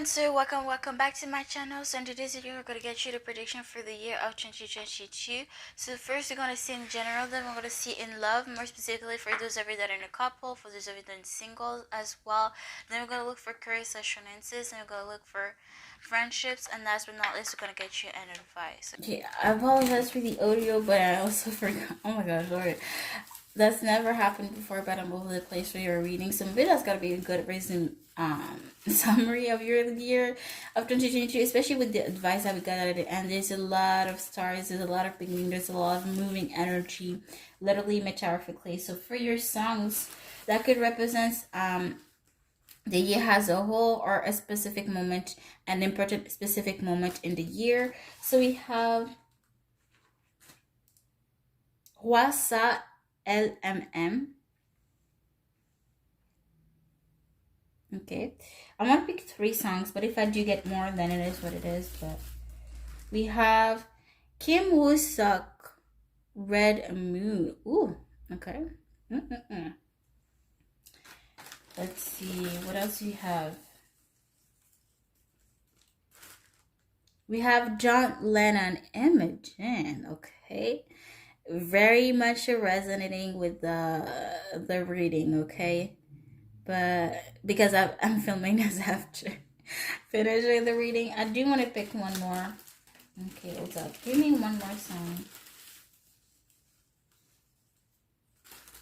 Cancer, welcome back to my channel. So in today's video we're going to get you the prediction for the year of 2022. So first we're going to see in general, then we're going to see in love, more specifically for those of you that are in a couple, for those of you that are single as well. Then we're going to look for career/finances, and we're going to look for friendships, and last but not least we're going to get you an advice. Okay, I apologize for the audio, but I also forgot. Oh my gosh, Lord. That's never happened before, but I'm over the place for your reading. So maybe that's gotta be a good reason summary of your year of 2022, especially with the advice that we got at the end. There's a lot of stars, there's a lot of beginning, there's a lot of moving energy, literally metaphorically. So for your songs, that could represent the year as a whole or a specific moment, an important specific moment in the year. So we have Razo LMM. Okay, I want to pick 3 songs, but if I do get more, then it is what it is. But we have Kim Woo Suk, Red Moon. Ooh, okay. Let's see, what else do we have? We have John Lennon, Imogen. Okay, very much resonating with the reading. Okay, but because I'm filming this after finishing the reading, I do want to pick one more. Okay, hold up. Give me one more song.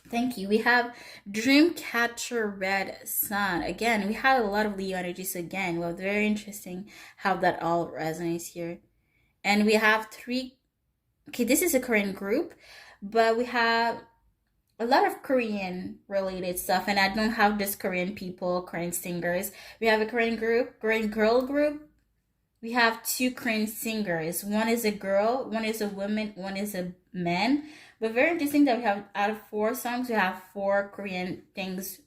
Thank you. We have Dreamcatcher Red Sun. Again, we have a lot of Leo energies again. Well, very interesting how that all resonates here. And we have 3. Okay, this is a Korean group, but we have a lot of Korean related stuff, and I don't have just Korean people, Korean singers. We have a Korean group, Korean girl group. We have 2 Korean singers. One is a girl, one is a woman, one is a man. But very interesting that we have, out of 4 songs, we have 4 Korean things,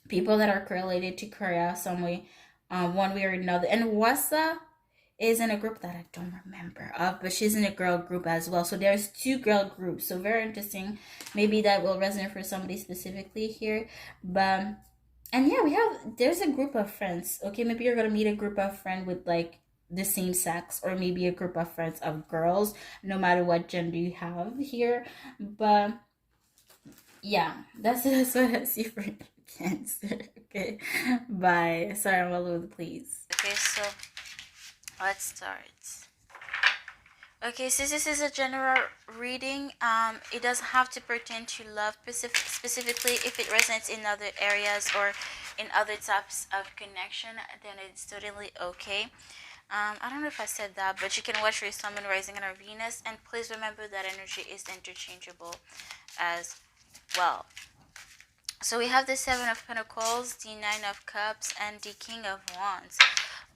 people that are correlated to Korea some way, one way or another. And Wasa is in a group that I don't remember of, but she's in a girl group as well. So there's 2 girl groups. So very interesting. Maybe that will resonate for somebody specifically here. But and yeah, there's a group of friends. Okay, maybe you're gonna meet a group of friends with like the same sex, or maybe a group of friends of girls, no matter what gender you have here. But yeah, that's what I see for Cancer. Okay, bye. Sorry, I'm all over the place. Okay, so let's start. Okay, since this is a general reading, it doesn't have to pertain to love specifically. If it resonates in other areas or in other types of connection, then it's totally okay. I don't know if I said that, but you can watch your Sun, Moon, Rising, and Venus, and please remember that energy is interchangeable as well. So we have the 7 of Pentacles, the 9 of Cups, and the King of Wands.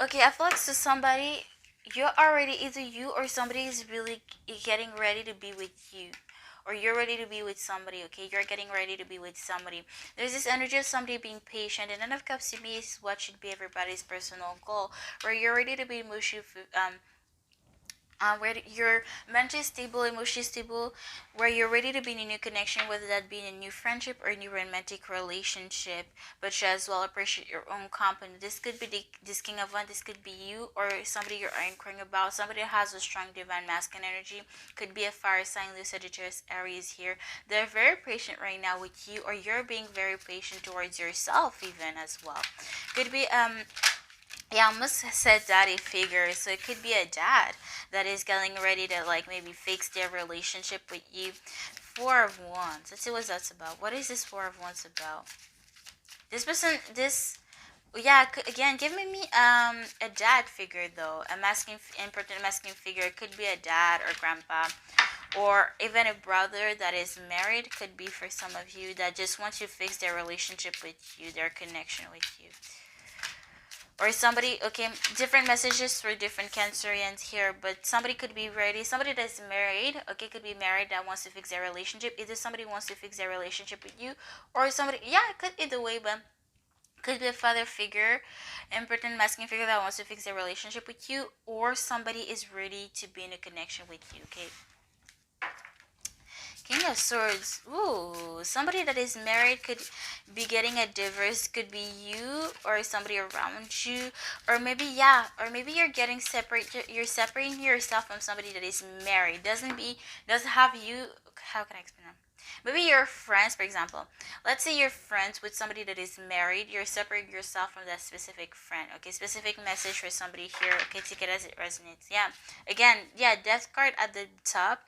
Okay, I feel like to somebody, you're already, either you or somebody is really getting ready to be with you, or you're ready to be with somebody. Okay, you're getting ready to be with somebody. There's this energy of somebody being patient, and 9 of Cups to me is what should be everybody's personal goal, where you're ready to be where you're mentally stable, emotionally stable, where you're ready to be in a new connection, whether that be in a new friendship or a new romantic relationship, but you as well appreciate your own company. This could be this King of Wands, this could be you or somebody you're inquiring about, somebody that has a strong divine masculine energy, could be a fire sign, Lo, Sagittarius, Aries here. They're very patient right now with you, or you're being very patient towards yourself even as well. Could be yeah, I almost said daddy figure, so it could be a dad that is getting ready to like maybe fix their relationship with you. 4 of Wands. Let's see what that's about. What is this 4 of Wands about? This person, yeah, again, give me a dad figure though. A masculine, important masculine figure. It could be a dad or grandpa, or even a brother that is married. Could be for some of you that just wants to fix their relationship with you, their connection with you. Or somebody, okay, different messages for different Cancerians here, but somebody could be ready, somebody that's married, okay, could be married that wants to fix their relationship. Either somebody wants to fix their relationship with you, or somebody, yeah, it could either way, but could be a father figure, important masculine figure that wants to fix their relationship with you, or somebody is ready to be in a connection with you, okay. King of Swords. Ooh, somebody that is married could be getting a divorce. Could be you or somebody around you, or maybe or maybe you're getting separate. You're separating yourself from somebody that is married. Doesn't have you. How can I explain that? Maybe you're friends, for example. Let's say you're friends with somebody that is married. You're separating yourself from that specific friend. Okay, specific message for somebody here. Okay, take it as it resonates. Yeah. Again, Death card at the top.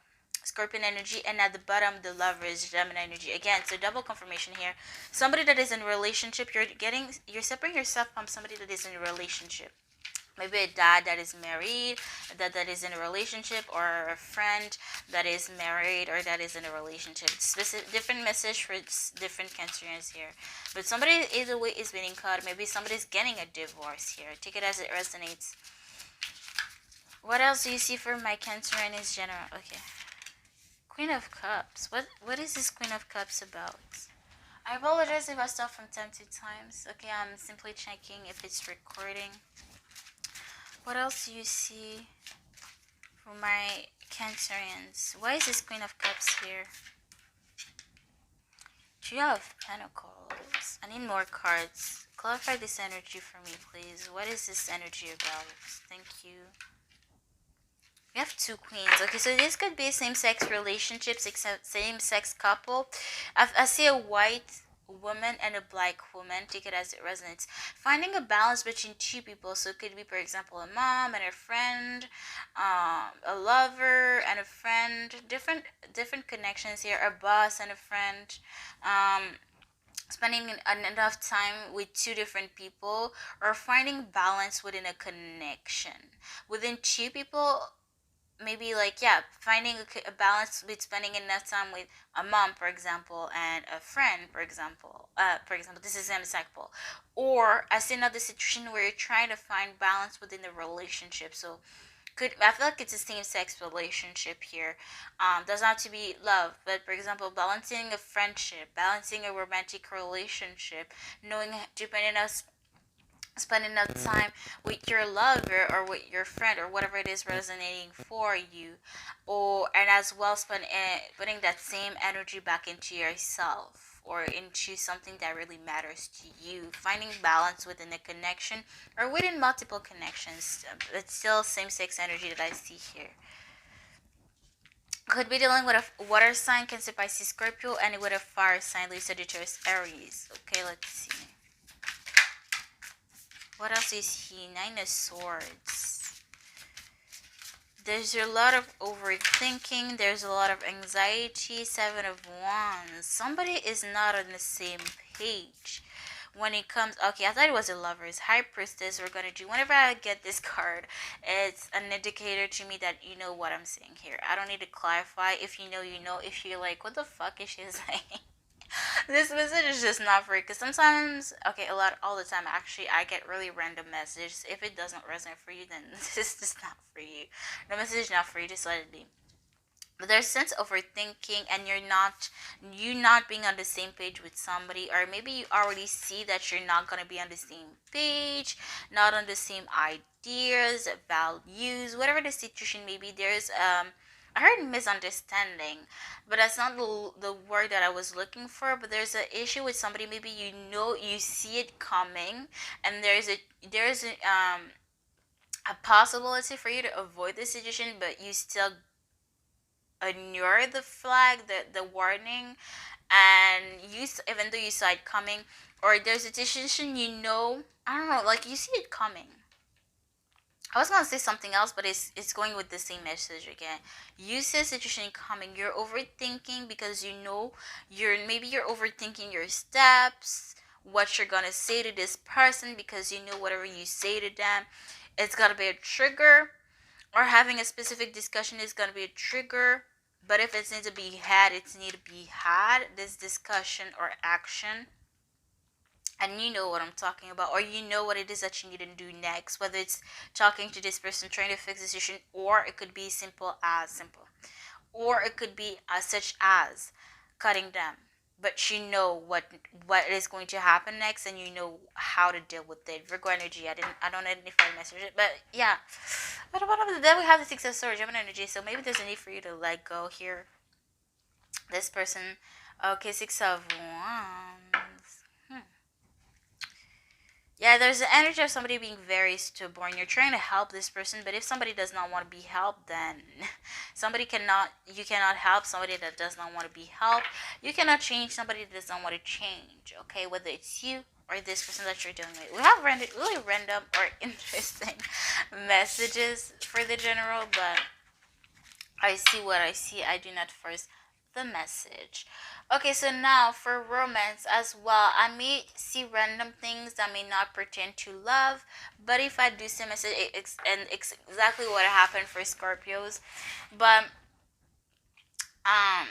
Scorpion energy, and at the bottom the Lovers, Gemini energy. Again, so double confirmation here. Somebody that is in a relationship, you're separating yourself from somebody that is in a relationship. Maybe a dad that is married, a dad that is in a relationship, or a friend that is married or that is in a relationship. Specific different message for different Cancerians here. But somebody either way is being caught. Maybe somebody's getting a divorce here. Take it as it resonates. What else do you see for my Cancerian is general? Okay. Queen of Cups. What is this Queen of Cups about? I apologize if I stop from time to time. Okay, I'm simply checking if it's recording. What else do you see for my Cancerians? Why is this Queen of Cups here? Three of Pentacles. I need more cards. Clarify this energy for me, please. What is this energy about? Thank you. We have two queens. Okay, so this could be a same-sex relationship, same-sex couple. I see a white woman and a black woman. Take it as it resonates. Finding a balance between two people. So it could be, for example, a mom and a friend, a lover and a friend. Different connections here. A boss and a friend. Spending enough time with two different people, or finding balance within a connection. Within two people, maybe finding a balance with spending enough time with a mom, for example, and a friend, for example. This is an example. Or I see another situation where you're trying to find balance within the relationship. So I feel like it's a same-sex relationship here. Doesn't have to be love, but for example, balancing a friendship, balancing a romantic relationship, knowing, depending on spending enough time with your lover or with your friend or whatever it is resonating for you, and as well putting that same energy back into yourself or into something that really matters to you. Finding balance within a connection or within multiple connections. It's still same-sex energy that I see here. Could be dealing with a water sign, Cancer, Pisces, Scorpio, and with a fire sign, Sagittarius, Aries. Okay, let's see. What else is he? Nine of Swords. There's a lot of overthinking. There's a lot of anxiety. Seven of Wands. Somebody is not on the same page when it comes. Okay, I thought it was a Lovers. High Priestess. We're gonna do. Whenever I get this card, it's an indicator to me that you know what I'm saying here. I don't need to clarify. If you know, you know. If you're like, what the fuck is she saying? This message is just not for you, because sometimes, all the time actually, I get really random messages. If it doesn't resonate for you, then this is just not for you. The message is not for you, just let it be. But there's sense of overthinking, and you not being on the same page with somebody, or maybe you already see that you're not gonna be on the same page, not on the same ideas, values, whatever the situation may be. There's I heard misunderstanding, but that's not the word that I was looking for. But there's an issue with somebody. Maybe you see it coming, and there's a possibility for you to avoid the situation, but you still ignore the flag, the warning, and even though you saw it coming, or there's a situation I don't know, like you see it coming. I was gonna say something else, but it's going with the same message again. You see a situation coming. You're overthinking because you're overthinking your steps, what you're gonna say to this person, because whatever you say to them, it's gonna be a trigger, or having a specific discussion is gonna be a trigger. But if it needs to be had, this discussion or action. And you know what I'm talking about, or you know what it is that you need to do next, whether it's talking to this person, trying to fix the situation, or it could be simple, or it could be such as cutting them. But you know what is going to happen next, and you know how to deal with it. Virgo energy. I don't identify the message, but yeah. But then we have the Six of Swords, Gemini energy. So maybe there's a need for you to let go here. This person, okay, Six of Wands. Yeah, there's the energy of somebody being very stubborn. You're trying to help this person, but if somebody does not want to be helped, then you cannot help somebody that does not want to be helped. You cannot change somebody that does not want to change, okay? Whether it's you or this person that you're dealing with. We have really random or interesting messages for the general, but I see what I see. I do not force the message. Okay, so now for romance as well, I may see random things that may not pertain to love, but if I do see a message, it's exactly what happened for Scorpios. But um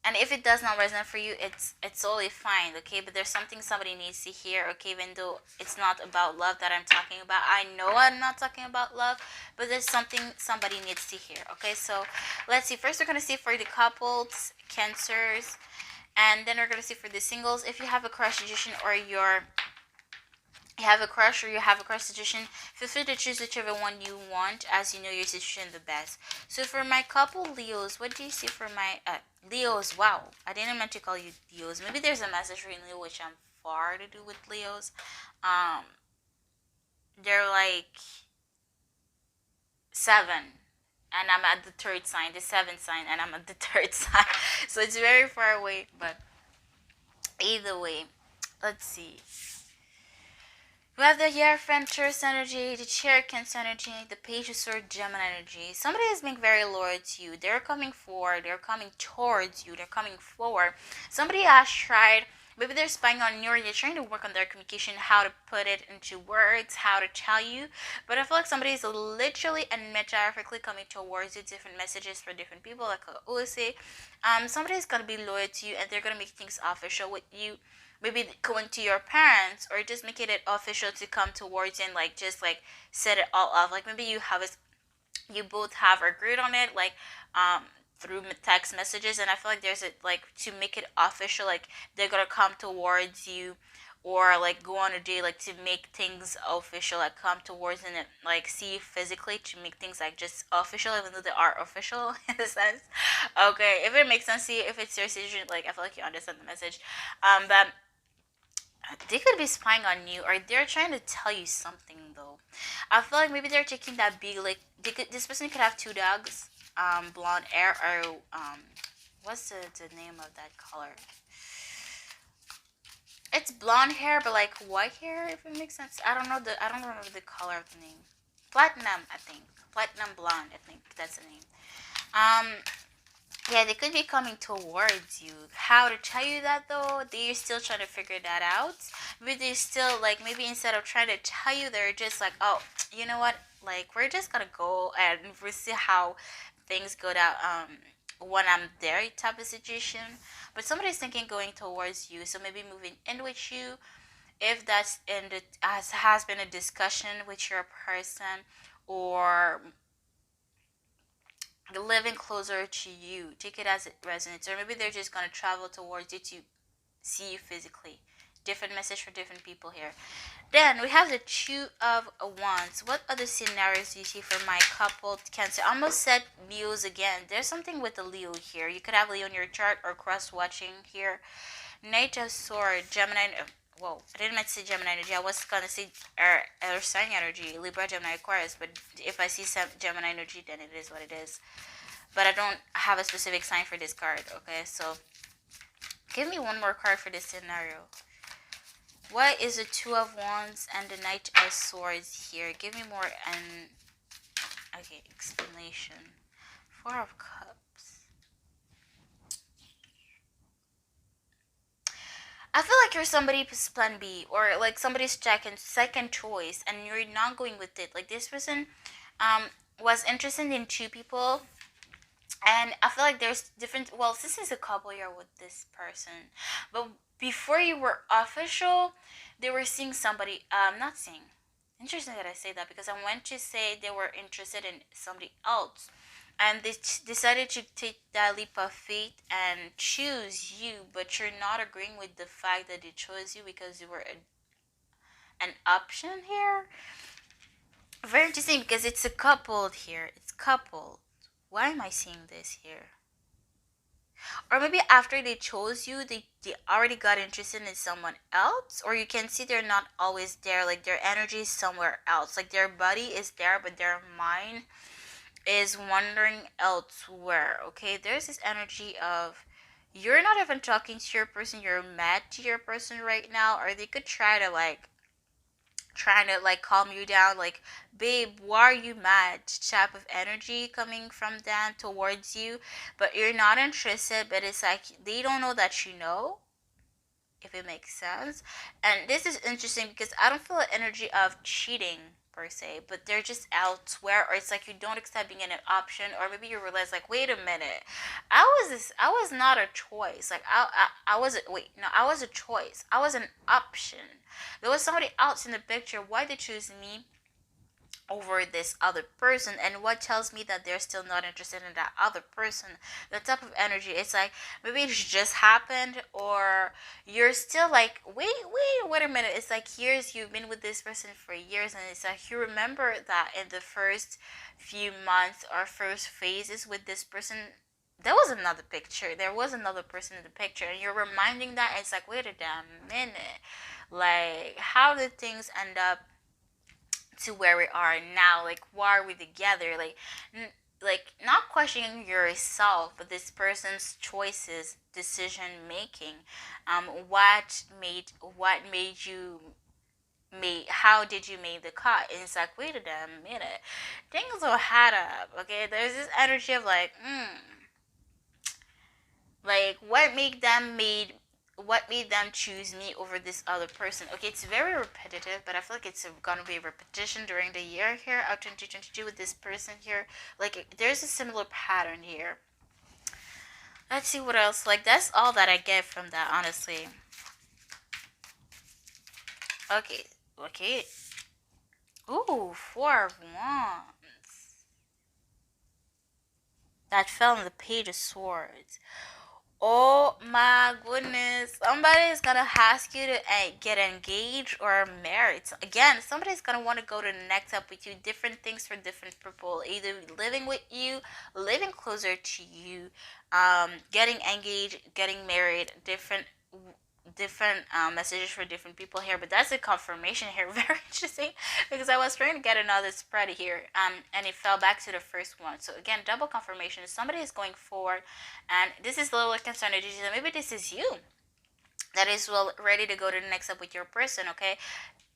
and if it does not resonate for you, it's totally fine, okay? But there's something somebody needs to hear, okay? Even though it's not about love that I'm talking about, I know I'm not talking about love, but there's something somebody needs to hear, okay? So let's see. First, we're gonna see for the couples, cancers, and then we're gonna see for the singles. If you have a crush situation or you have a crush or you have a crush situation, feel free to choose whichever one you want, as you know your situation the best. So for my couple Leos, what do you see for my Leos? Wow, I didn't meant to call you Leos. Maybe there's a message for you, Leo, which I'm far to do with Leos. Um, they're like 7, and I'm at the third sign, the seventh sign, and I'm at the third sign. So it's very far away, but either way, let's see. We have the Hierophant Taurus energy, the Chair Cancer energy, the Page of Swords Gemini energy. Somebody is being very loyal to you. They're coming forward. They're coming towards you. They're coming forward. Somebody has tried. Maybe they're spying on you, or you're trying to work on their communication, how to put it into words, how to tell you. But I feel like somebody is literally and metaphorically coming towards you, different messages for different people, like I always say. Somebody is going to be loyal to you, and they're going to make things official with you. Maybe going to your parents, or just making it official to come towards you and like just like set it all up. Like maybe you both have agreed on it, like through text messages, and I feel like there's a like to make it official, like they're gonna come towards you, or like go on a date, like to make things official, like come towards and like see you physically to make things like just official, even though they are official in a sense. Okay, if it makes sense to you, if it's your decision, like I feel like you understand the message. But they could be spying on you, or they're trying to tell you something though. I feel like maybe they're taking that big, like this person could have 2 dogs, blonde hair, or what's the name of that color? It's blonde hair, but like white hair, if it makes sense. I don't remember the color of the name. Platinum, I think. Platinum blonde, I think that's the name. Um, yeah, they could be coming towards you. How to tell you that though? They're still trying to figure that out. Maybe they still like, maybe instead of trying to tell you, they're just like, oh, you know what? Like we're just gonna go and we see how things go down. When I'm there type of situation. But somebody's thinking going towards you, so maybe moving in with you. If that's in the has been a discussion with your person, or living closer to you, take it as it resonates, or maybe they're just going to travel towards you to see you physically. Different message for different people here. Then we have the Two of Wands. What other scenarios do you see for my couple Cancer? I almost said Leos again. There's something with the Leo here. You could have Leo in your chart, or cross watching here. Knight of Sword, Gemini. Whoa, I didn't meant to say Gemini energy. I was gonna say Earth sign energy, Libra, Gemini, Aquarius. But if I see some Gemini energy, then it is what it is. But I don't have a specific sign for this card. Okay, so give me one more card for this scenario. What is the Two of Wands and the Knight of Swords here? Give me more okay, explanation. Four of Cups. I feel like you're somebody's plan B, or like somebody's second choice, and you're not going with it. Like this person was interested in 2 people, and I feel like there's different. Well, this is a couple year with this person, but before you were official, they were seeing somebody. Not seeing. Interesting that I say that, because I went to say they were interested in somebody else, and they decided to take that leap of faith and choose you, but you're not agreeing with the fact that they chose you because you were an option here. Very interesting, because it's a coupled here. It's coupled. Why am I seeing this here? Or maybe after they chose you, they already got interested in someone else. Or you can see they're not always there, like their energy is somewhere else, like their body is there but their mind is wandering elsewhere. Okay, there's this energy of you're not even talking to your person, you're mad to your person right now, or they could try to like trying to like calm you down, like, babe, why are you mad, type of energy coming from them towards you, but you're not interested, but it's like they don't know that you know, if it makes sense. And this is interesting because I don't feel the energy of cheating per se, but they're just elsewhere, or it's like you don't accept being an option, or maybe you realize like, wait a minute, I was not a choice. Like I was wait no I was a choice. I was an option. There was somebody else in the picture. Why they choose me over this other person, and what tells me that they're still not interested in that other person? The type of energy, it's like maybe it just happened, or you're still like, wait a minute, it's like years you've been with this person for years, and it's like you remember that in the first few months or first phases with this person there was another person in the picture, and you're reminding that, and it's like, wait a damn minute, like how did things end up to where we are now? Like, why are we together? Like not questioning yourself, but this person's choices, decision making. What made you made how did you make the cut? And it's like, wait a damn minute, things will add up. Okay, there's this energy of like, like what made them choose me over this other person? Okay, it's very repetitive, but I feel like it's gonna be a repetition during the year here of 2022 with this person here. Like, there's a similar pattern here. Let's see what else. Like, that's all that I get from that, honestly. Okay, okay. Ooh, Four of Wands. That fell on the Page of Swords. Oh my goodness. Somebody is gonna ask you to get engaged or married. So again, somebody's gonna want to go to the next step with you. Different things for different people. Either living with you, living closer to you, getting engaged, getting married, different messages for different people here, but that's a confirmation here. Very interesting, because I was trying to get another spread here, and it fell back to the first one. So again, double confirmation. Somebody is going forward, and this is a little concerned. Maybe this is you that is well ready to go to the next step with your person. Okay,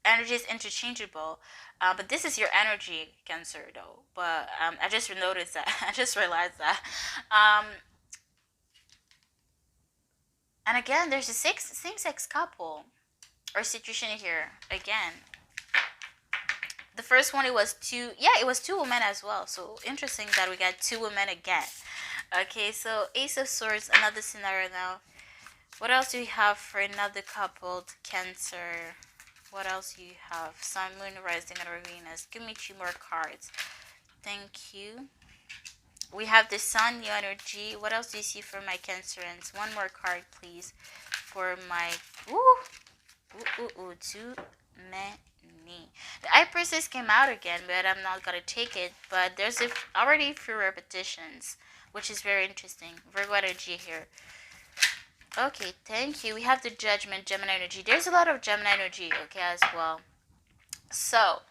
energy is interchangeable, but this is your energy, Cancer, though. But I just noticed that. I just realized that. And again, there's a same-sex couple or situation here again. The first one, it was two women as well. So interesting that we got two women again. Okay, so Ace of Swords, another scenario now. What else do we have for another coupled Cancer? What else do you have? Sun, Moon, Rising, and Venus. Give me two more cards. Thank you. We have the Sun, new energy. What else do you see for my Cancerans? One more card, please, for my too many. The High Priestess came out again, but I'm not gonna take it. But there's already a few repetitions, which is very interesting. Virgo energy here. Okay, thank you. We have the Judgment, Gemini energy. There's a lot of Gemini energy, okay, as well. So,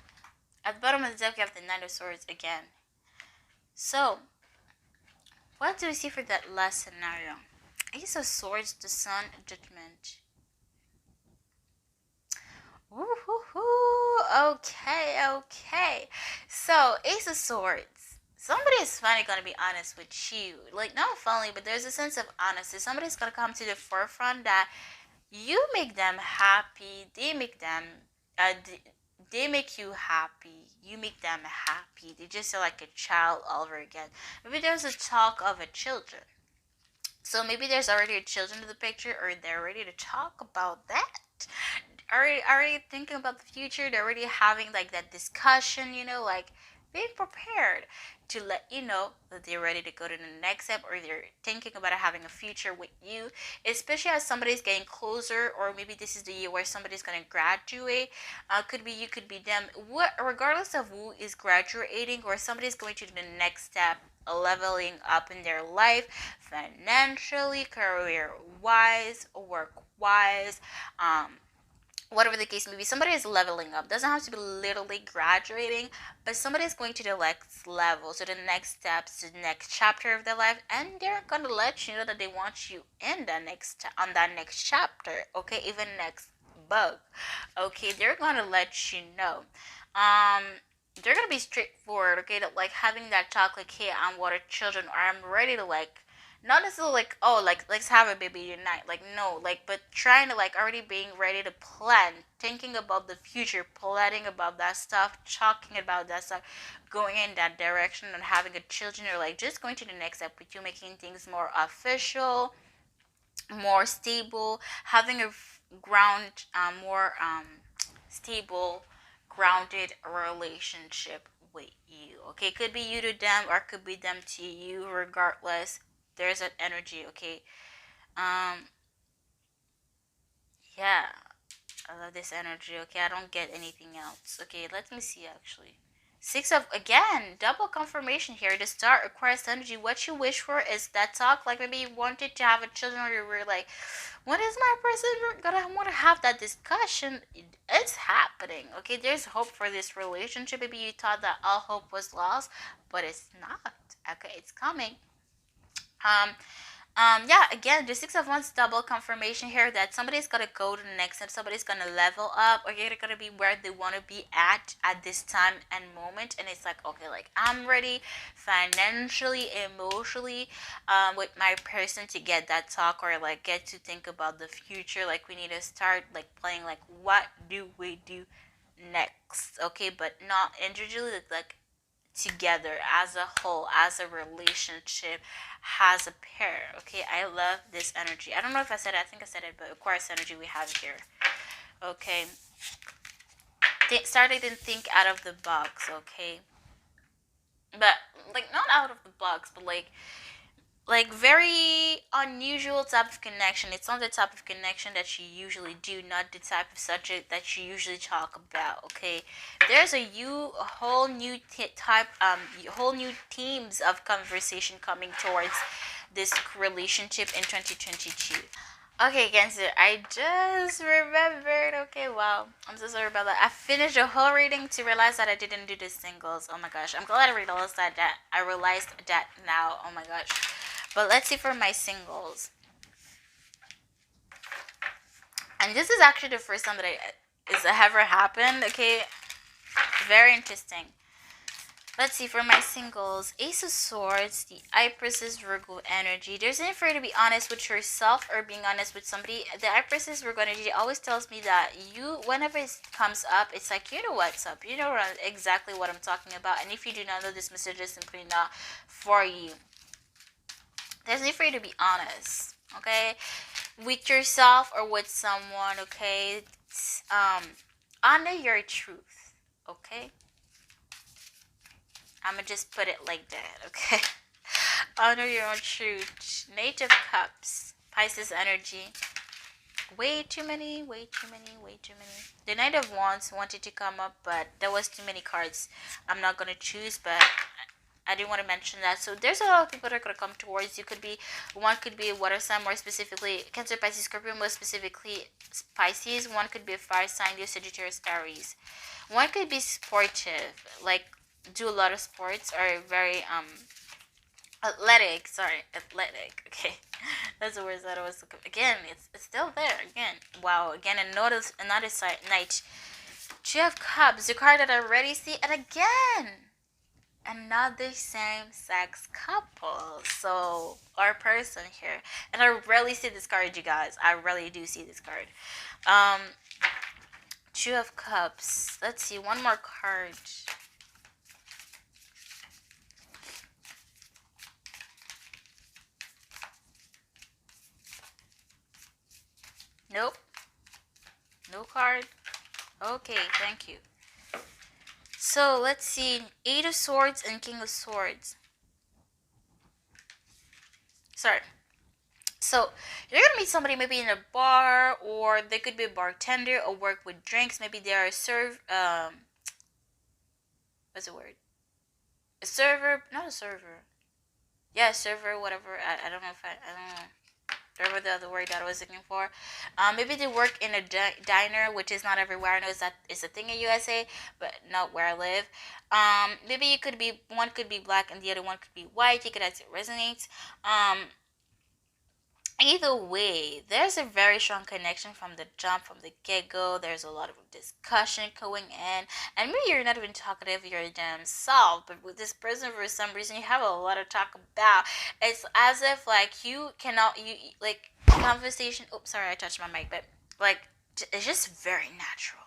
at the bottom of the deck, we have the Nine of Swords again. So, what do we see for that last scenario? Ace of Swords, the Sun, Judgment. Okay. So, Ace of Swords. Somebody is finally going to be honest with you. Like, not finally, but there's a sense of honesty. Somebody's going to come to the forefront that you make them happy. They make them, they make you happy. You make them happy. They just feel like a child all over again. Maybe there's a talk of a children. So maybe there's already a children in the picture, or they're ready to talk about that. Already thinking about the future. They're already having like that discussion, like being prepared to let you know that they're ready to go to the next step, or they're thinking about having a future with you, especially as somebody's getting closer, or maybe this is the year where somebody's going to graduate. Could be you, could be them. Regardless of who is graduating, or somebody's going to the next step leveling up in their life, financially, career wise, work wise, whatever the case may be. Somebody is leveling up. Doesn't have to be literally graduating, but somebody is going to the next level, so the next steps, the next chapter of their life, and they're gonna let you know that they want you in that next chapter. Okay, even next book. Okay, they're gonna let you know. Um, they're gonna be straightforward. Okay, that, like having that talk, like, hey, I'm what children, or I'm ready to, like, not necessarily like, oh, like, let's have a baby unite, like, no, like, but trying to, like, already being ready to plan, thinking about the future, planning about that stuff, talking about that stuff, going in that direction, and having a children, or like just going to the next step with you, making things more official, more stable, having a ground, more stable, grounded relationship with you. Okay, could be you to them, or could be them to you. Regardless, there's that energy. Okay, um, yeah, I love this energy. Okay, I don't get anything else. Okay, let me see actually. Six of, again, double confirmation here. The star, Aquarius energy. What you wish for is that talk. Like maybe you wanted to have a children, or you were like, when is my person gonna want to have that discussion? It's happening. Okay, there's hope for this relationship. Maybe you thought that all hope was lost, but it's not. Okay, it's coming. Um, yeah, again, the Six of Wands double confirmation here that somebody's gonna go to the next step, somebody's gonna level up, or you're gonna be where they want to be at this time and moment, and it's like, okay, like, I'm ready financially, emotionally, with my person to get that talk, or like get to think about the future. Like, we need to start like playing, like, what do we do next? Okay, but not individually, like together as a whole, as a relationship, as a pair. Okay, I love this energy. I don't know if I said it, I think I said it, but Aquarius energy we have here. Okay, starting to think out of the box. Okay, but like not out of the box, but like very unusual type of connection. It's not the type of connection that you usually do, not the type of subject that you usually talk about. Okay, there's a whole new type, whole new themes of conversation coming towards this relationship in 2022. Okay, Cancer, I just remembered. Okay, wow. I'm so sorry about that. I finished the whole reading to realize that I didn't do the singles. Oh my gosh. I'm glad I realized that. I realized that now. Oh my gosh. But let's see for my singles. And this is actually the first time that it's ever happened. Okay, very interesting. Let's see for my singles. Ace of Swords, the Empress Virgo energy. There's a need for you to be honest with yourself, or being honest with somebody. The Empress Virgo energy always tells me that you, whenever it comes up, it's like, you know what's up. You know exactly what I'm talking about. And if you do not know, this message is simply not for you. There's a need for you to be honest, okay, with yourself or with someone. Okay, honor your truth. Okay, I'm gonna just put it like that. Okay, honor your own truth. Knight of Cups, Pisces energy. Way too many. The Knight of Wands wanted to come up, but there was too many cards. I'm not gonna choose, but I didn't want to mention that. So there's a lot of people that are going to come towards you. One could be a water sign, more specifically Cancer, Pisces, Scorpio, more specifically Pisces. One could be a fire sign, Leo, Sagittarius, Aries. One could be sportive, like do a lot of sports, or very athletic. Sorry, athletic. Okay, that's the words that I was looking. Again, it's still there. Again, wow. Again, another side night. Two of Cups, the card that I already see, and again, another same-sex couple. So our person here, and I really see this card, you guys. I really do see this card. Two of Cups. Let's see, one more card. Nope, no card. Okay, thank you. So let's see, Eight of Swords and King of Swords. Sorry. So you're gonna meet somebody maybe in a bar, or they could be a bartender, or work with drinks. Maybe they are what's the word? A server, not a server. Yeah, server, whatever. I don't know if I don't know. Whatever the other word that I was looking for. Maybe they work in a diner, which is not everywhere. I know that it's a thing in USA, but not where I live. Maybe it could be one could be black and the other one could be white. You could as it resonates. Either way, there's a very strong connection from the jump, from the get-go. There's a lot of discussion going in, and maybe you're not even talkative your damn self, but with this person, for some reason, you have a lot to talk about. It's as if like you cannot, you like conversation. Oops, sorry, I touched my mic, but like it's just very natural.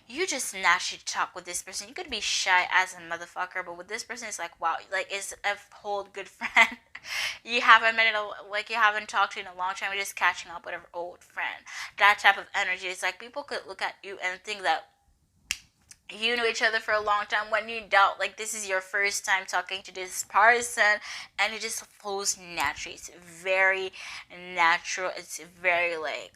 You just naturally talk with this person. You could be shy as a motherfucker, but with this person, it's like wow, like it's a whole good friend. You haven't met in a, like you haven't talked to in a long time. You're just catching up with an old friend. That type of energy. It's like people could look at you and think that you know each other for a long time when you don't. Like this is your first time talking to this person, and it just flows naturally. It's very natural. It's very like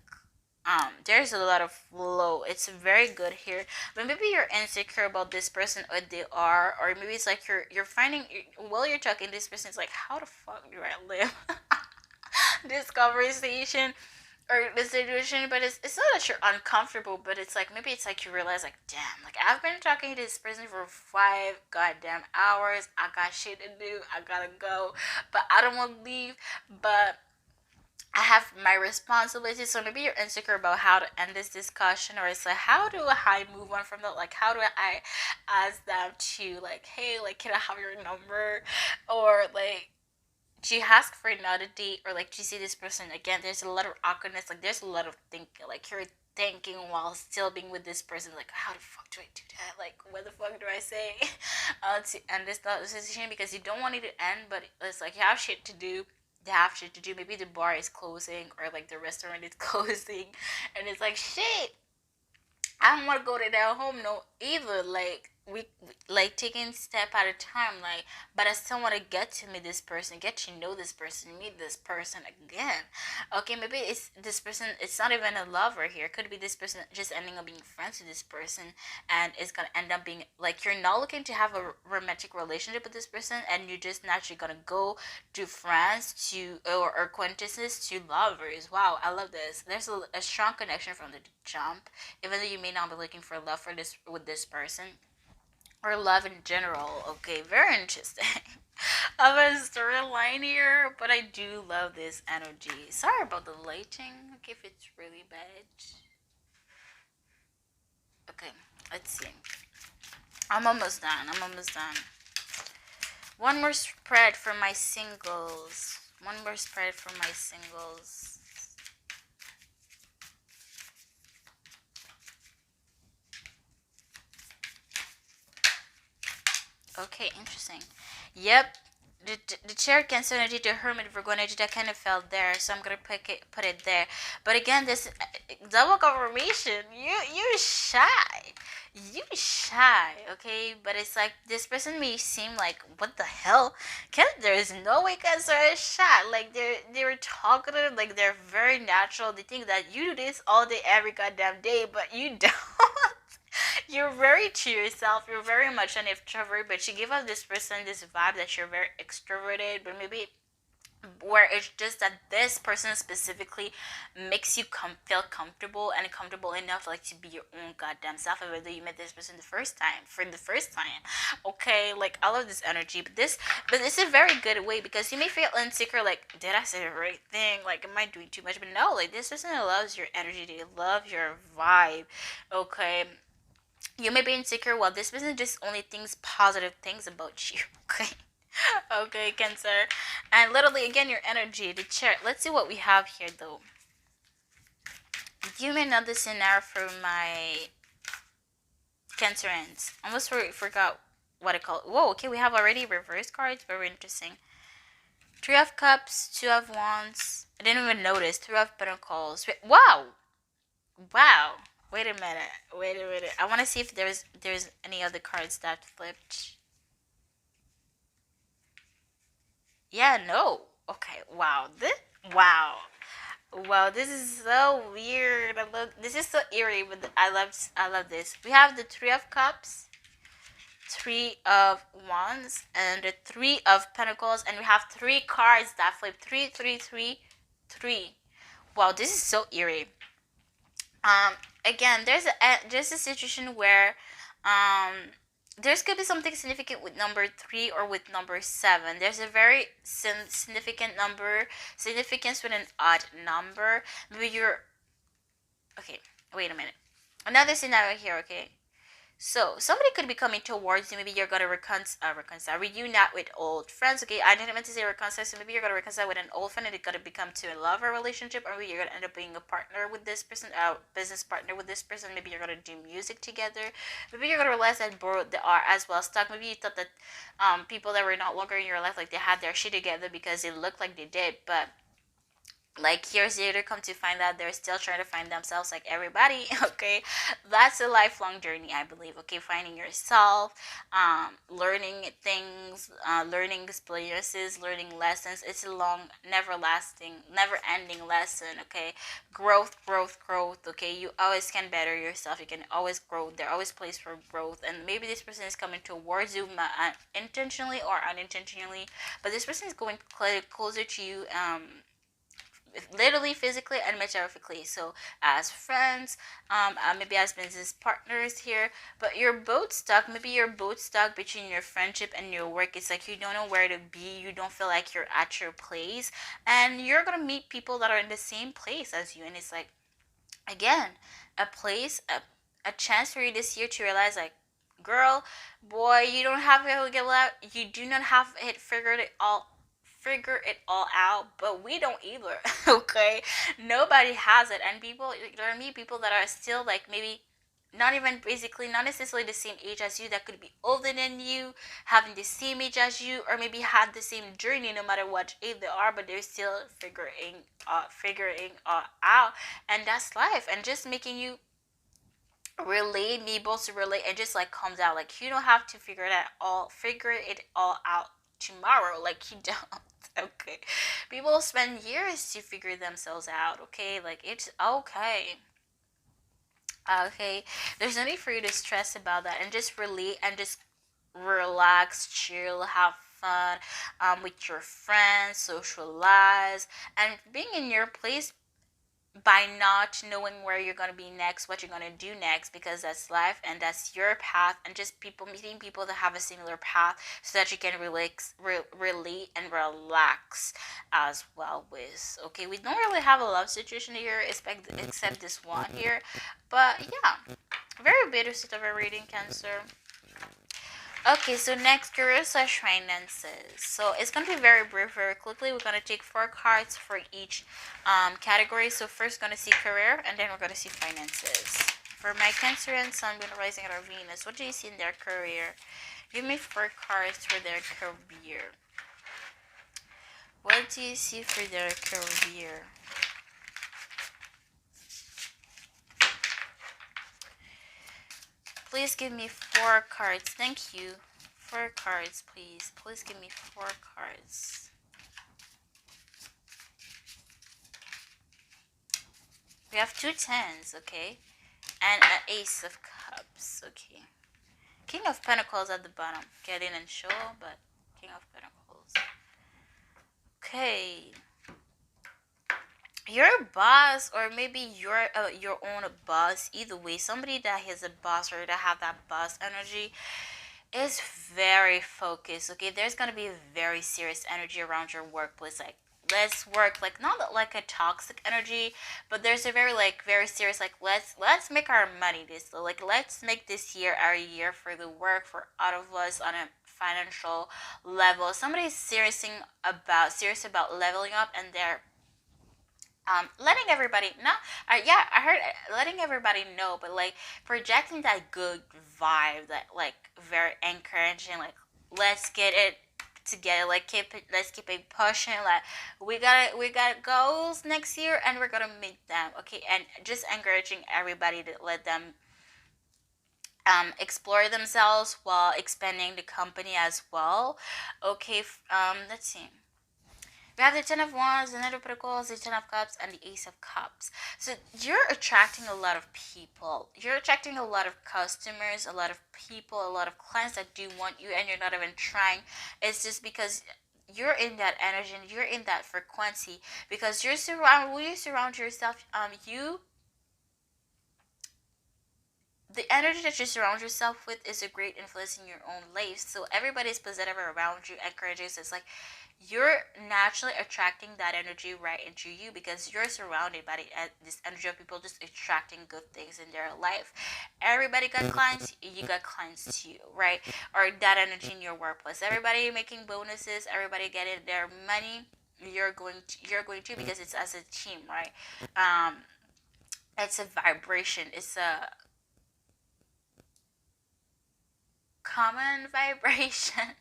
there's a lot of flow. It's very good here, but maybe you're insecure about this person or they are, or maybe it's like you're finding while you're talking to this person, it's like how the fuck do I live this conversation or the situation, but it's not that you're uncomfortable, but it's like maybe it's like you realize like damn, like I've been talking to this person for 5 goddamn hours. I got shit to do. I gotta go, but I don't want to leave. But I have my responsibilities, so maybe you're insecure about how to end this discussion, or it's like, how do I move on from that? Like, how do I ask them to, like, hey, like, can I have your number? Or, like, do you ask for another date? Or, like, do you see this person again? There's a lot of awkwardness, like, there's a lot of thinking, like, you're thinking while still being with this person, like, how the fuck do I do that? Like, what the fuck do I say to end this situation? Because you don't want it to end, but it's like, you have shit to do, they have shit to do. Maybe the bar is closing or like the restaurant is closing, and it's like shit. I don't want to go to their home no either. Like we like taking step at a time. Like, but I still want to get to meet this person, get to know this person, meet this person again. Okay, maybe it's this person. It's not even a lover here. It could be this person just ending up being friends with this person, and it's gonna end up being like you're not looking to have a romantic relationship with this person, and you're just naturally gonna go to friends to or acquaintances to lovers. Wow, I love this. There's a strong connection from the jump, even though you may not be looking for love for this with this person or love in general. Okay, very interesting. Of a storyline here, but I do love this energy. Sorry about the lighting. Okay, if it's really bad. Okay, let's see. I'm almost done. I'm almost done. One more spread for my singles. One more spread for my singles. Okay, interesting. Yep. The chair Cancer energy, the Hermit Virgo energy, that kind of fell there, so I'm gonna put it there. But again, this double confirmation. You shy, you shy. Okay, but it's like this person may seem like what the hell? Can there's no way Cancer is shy. Like they're talkative, like they're very natural. They think that you do this all day, every goddamn day, but you don't. You're very to yourself. You're very much an introvert, but you give off this person this vibe that you're very extroverted, but maybe where it's just that this person specifically makes you feel comfortable and comfortable enough like to be your own goddamn self, and whether you met this person the first time for the first time. Okay, like I love this energy, but this is a very good way, because you may feel insecure, like did I say the right thing, like am I doing too much? But no, like this person loves your energy, they love your vibe. Okay, you may be insecure while this person just only thinks positive things about you. Okay. Okay, Cancer. And literally again your energy, the chart. Let's see what we have here though. Give me another scenario for my Cancerans. Almost forgot what I call it. Whoa, okay, we have already reverse cards. Very interesting. Three of Cups, Two of Wands. I didn't even notice. Three of Pentacles. Wow! Wow! Wait a minute. Wait a minute. I want to see if there's any other cards that flipped. Yeah, no. Okay. Wow. Wow. Wow, this is so weird. This is so eerie, but I love this. We have the Three of Cups, Three of Wands and the Three of Pentacles, and we have three cards that flip. Three, three, three, three. Wow, this is so eerie. Again, there's a situation where there's could be something significant with number 3 or with number 7. There's a very significant number, significance with an odd number. Maybe you're okay. Wait a minute. Another scenario here. Okay, so somebody could be coming towards you. Maybe you're gonna reunite with old friends. Okay, I didn't mean to say reconcile. So maybe you're gonna reconcile with an old friend, and it's gonna become to a lover relationship, or maybe you're gonna end up being a partner with this person, business partner with this person. Maybe you're gonna do music together. Maybe you're gonna realize that both they are as well stuck. Maybe you thought that people that were not longer in your life, like they had their shit together because it looked like they did, but like years later come to find out they're still trying to find themselves like everybody. Okay, that's a lifelong journey, I believe. Okay, finding yourself, learning things, learning experiences, learning lessons. It's a long, never lasting, never ending lesson. Okay, growth, growth, growth. Okay, you always can better yourself. You can always grow. There always place for growth, and maybe this person is coming towards you intentionally or unintentionally, but this person is going closer to you, literally, physically, and metaphorically. So as friends, maybe as business partners here, but you're both stuck. Maybe you're both stuck between your friendship and your work. It's like you don't know where to be. You don't feel like you're at your place, and you're gonna meet people that are in the same place as you, and it's like, again, a place, a chance for you this year to realize, like, girl, boy, you don't have it get out. You do not have it figure it all out, but we don't either. Okay, nobody has it, and people, there are many people that are still like maybe not even, basically not necessarily the same age as you, that could be older than you, having the same age as you, or maybe had the same journey no matter what age they are, but they're still figuring out, and that's life, and just making you relate, be able to relate, and just like comes out like you don't have to figure it all out tomorrow, like you don't. Okay, people spend years to figure themselves out. Okay, like it's okay. Okay, there's no need for you to stress about that, and just relate and just relax, chill, have fun, with your friends, socialize, and being in your place, by not knowing where you're going to be next, what you're going to do next, because that's life and that's your path, and just people meeting people that have a similar path, so that you can relate and relax as well with. Okay, we don't really have a love situation here, except this one here, but yeah, very bittersweet of a reading, Cancer. Okay, so next, career slash finances. So it's gonna be very brief, very quickly. We're gonna take 4 cards for each category. So first, gonna see career, and then we're gonna see finances. For my Cancer and Sun, Moon, Rising, and Venus, what do you see in their career? Give me 4 cards for their career. What do you see for their career? Please give me 4 cards. Thank you. 4 cards, please. Please give me 4 cards. We have 2 10s, okay? And an Ace of Cups, okay. King of Pentacles at the bottom. Get in and show, but King of Pentacles. Okay. You're a boss, or maybe you're your own boss. Either way, somebody that is a boss or that have that boss energy is very focused. Okay, there's gonna be a very serious energy around your workplace. Like, let's work, like not like a toxic energy, but there's a very serious, like, let's make our money this, like let's make this year our year for the work, for all of us on a financial level. Somebody's serious about leveling up, and they're letting everybody know. Yeah, I heard letting everybody know, but like projecting that good vibe, that like very encouraging. Like, let's get it together. Like, let's keep it pushing. Like, we got goals next year, and we're gonna meet them. Okay, and just encouraging everybody to let them explore themselves while expanding the company as well. Okay, let's see. We have the Ten of Wands, the Knight of Pentacles, the Ten of Cups, and the Ace of Cups. So you're attracting a lot of people. You're attracting a lot of customers, a lot of people, a lot of clients that do want you, and you're not even trying. It's just because you're in that energy and you're in that frequency, because you're surround when you surround yourself, the energy that you surround yourself with is a great influence in your own life. So everybody's positive around you, encourages. It's like you're naturally attracting that energy right into you, because you're surrounded by this energy of people just attracting good things in their life. Everybody got clients, you got clients too, right? Or that energy in your workplace. Everybody making bonuses, everybody getting their money. You're going to, because it's as a team, right? It's a vibration. It's a common vibration.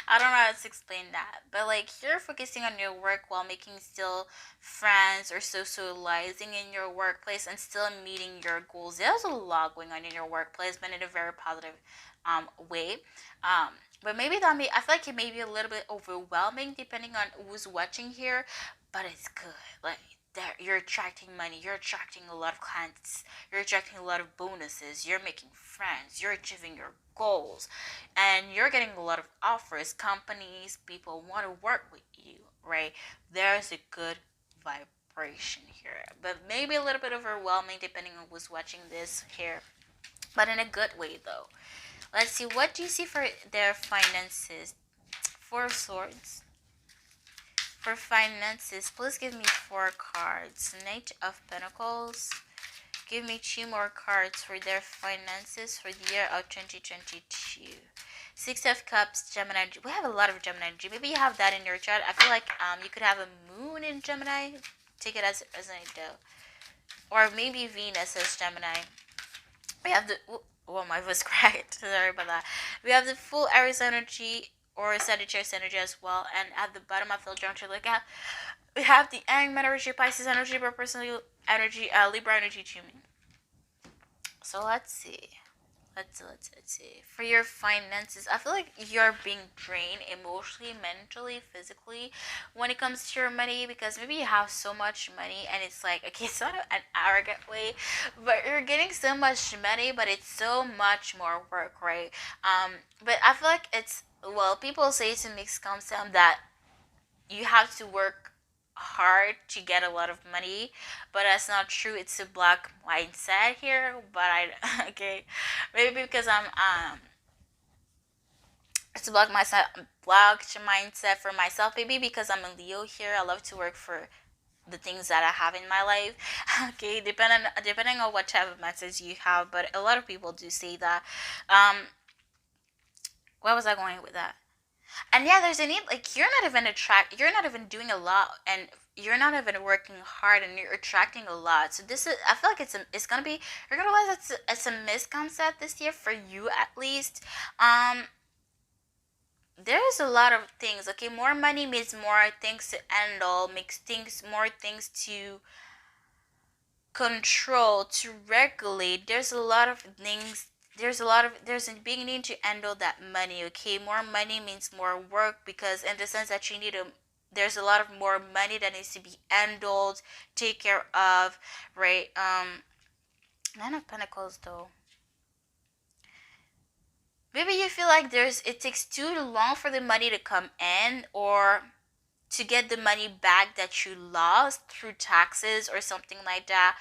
I don't know how to explain that, but like you're focusing on your work while making still friends or socializing in your workplace and still meeting your goals. There's a lot going on in your workplace, but in a very positive way. But maybe I feel like it may be a little bit overwhelming depending on who's watching here, but it's good. Like there, you're attracting money, you're attracting a lot of clients, you're attracting a lot of bonuses, you're making friends, you're achieving your goals, and you're getting a lot of offers. Companies, people want to work with you, right? There's a good vibration here, but maybe a little bit overwhelming depending on who's watching this here, but in a good way though. Let's see, what do you see for their finances? Four of Swords. For finances, please give me 4 cards. Knight of Pentacles. Give me 2 more cards for their finances for the year of 2022. 6 of Cups, Gemini. We have a lot of Gemini energy. Maybe you have that in your chart. I feel like you could have a moon in Gemini. Take it as an idea. Or maybe Venus as Gemini. We have the... Oh, my voice cracked. Sorry about that. We have the full Aries energy or Sagittarius energy as well. And at the bottom of the juncture, look at, we have the Hangman energy, Pisces energy, but personally energy, Libra energy to me. So let's see. Let's see. For your finances, I feel like you're being drained emotionally, mentally, physically when it comes to your money, because maybe you have so much money and it's like, okay, it's not an arrogant way, but you're getting so much money, but it's so much more work, right? But I feel like it's, well, people say it's a mixed concept that you have to work hard to get a lot of money, but that's not true. It's a black mindset here, but I okay, maybe because I'm it's a black mindset for myself, maybe because I'm a Leo here. I love to work for the things that I have in my life. Okay, depending on what type of mindset you have, but a lot of people do say that. Where was I going with that? And yeah, there's a need, like you're not even doing a lot, and you're not even working hard, and you're attracting a lot. So this is, I feel like it's gonna be, you're gonna realize it's a misconcept this year for you at least. There's a lot of things. Okay, more money means more things to handle, makes things more things to control, to regulate. There's a lot of things, there's a big need to handle that money. Okay, more money means more work, because in the sense that there's a lot of more money that needs to be handled, take care of, right? 9 of Pentacles though, maybe you feel like it takes too long for the money to come in, or to get the money back that you lost through taxes or something like that.